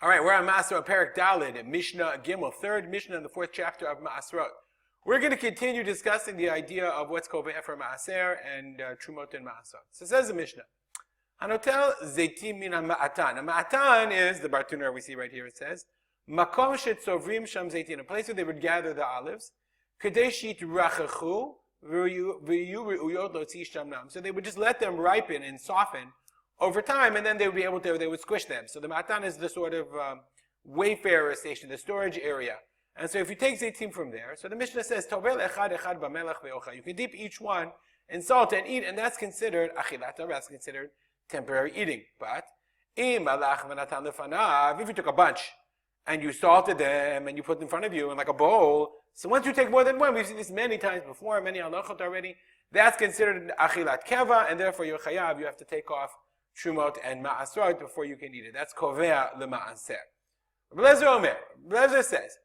All right, we're on Maasrot, Perek Daled, Mishnah Gimel, third Mishnah in the fourth chapter of Maasrot. We're going to continue discussing the idea of what's called Ve'efer Maaser and Trumot and Maasrot. So it says the Mishnah, Hanotel Zeitim min ha'ma'atan. A ma'atan is, the Bartuner we see right here, it says, Makom shetzovrim sham zeitin, a place where they would gather the olives, Kadei shitrachachu v'yu re'uyot lotzi sham nam. So they would just let them ripen and soften over time, and then they would be able to, they would squish them. So the matan is the sort of wayfarer station, the storage area. And so if you take zaitim from there, so the Mishnah says, Tovel echad echad b'melech ve'ocha. You can dip each one in salt and eat, and that's considered achilat, that's considered temporary eating. But im alach v'natan lefanav, if you took a bunch and you salted them and you put them in front of you in like a bowl, so once you take more than one, we've seen this many times before, many halachot already, that's considered achilat keva, and therefore you're chayav, you have to take off Trumot and Maasrot before you can eat it. That's Kovea L'Ma'aser. Rabbi Lezer Omer. Rabbi Lezer says,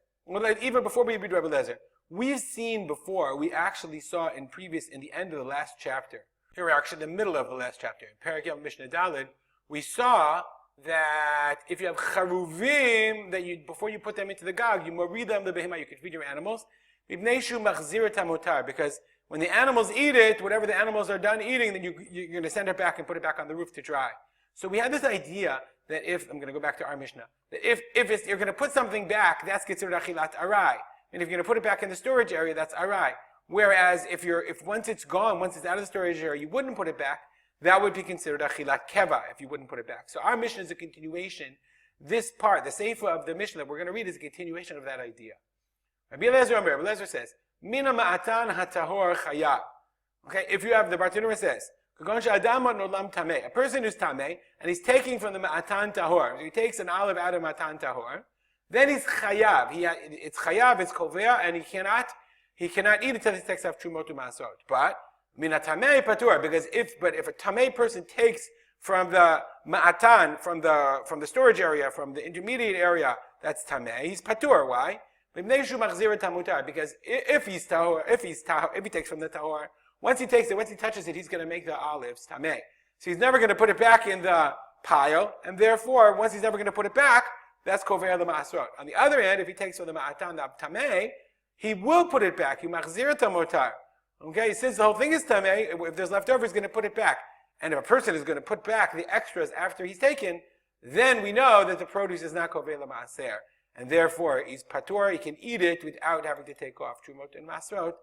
even before we read Rabbi Lezer, we've seen before, we actually saw in the end of the last chapter, here we're actually in the middle of the last chapter, in Perek Yom Mishnah Daled, we saw that if you have charuvim, that you, before you put them into the gag, you read them the behemah, you can feed your animals, because when the animals eat it, whatever the animals are done eating, then you're going to send it back and put it back on the roof to dry. So we had this idea that if, I'm going to go back to our Mishnah, that if you're going to put something back, that's considered achilat arai. And if you're going to put it back in the storage area, that's arai. Whereas if once it's gone, once it's out of the storage area, you wouldn't put it back, that would be considered achilat keva if you wouldn't put it back. So our Mishnah is a continuation. This part, the sefer of the Mishnah that we're going to read, is a continuation of that idea. Rabbi Lezer says, Mina ma'atan hatahor chayab. Okay, if you have, the Bartuner says, a person who's tameh, and he's taking from the ma'atan tahor, so he takes an olive out of ma'atan tahor, then he's chayav. It's chayav, it's kovea, and he cannot eat it until he takes off trumot u'masot. But mina tameh patur, because if a tameh person takes from the ma'atan, from the storage area, from the intermediate area, that's tameh, he's patur. Why? Because if he takes from the tahor, once he touches it, he's going to make the olives tameh. So he's never going to put it back in the pile, and therefore, once he's never going to put it back, that's kovea the Maasrot. On the other hand, if he takes from the ma'atan the tameh, he will put it back. You machzir tamotar. Okay, since the whole thing is tameh, if there's leftover, he's going to put it back. And if a person is going to put back the extras after he's taken, then we know that the produce is not kovea the Maaser. And therefore, he's patur, he can eat it without having to take off Trumot and Maasrot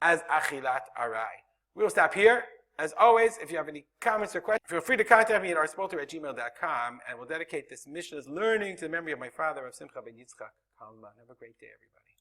as achilat arai. We'll stop here. As always, if you have any comments or questions, feel free to contact me at arspolter@gmail.com, and we'll dedicate this Mishnah's learning to the memory of my father, of Simcha ben Yitzchak Kalman. Have a great day, everybody.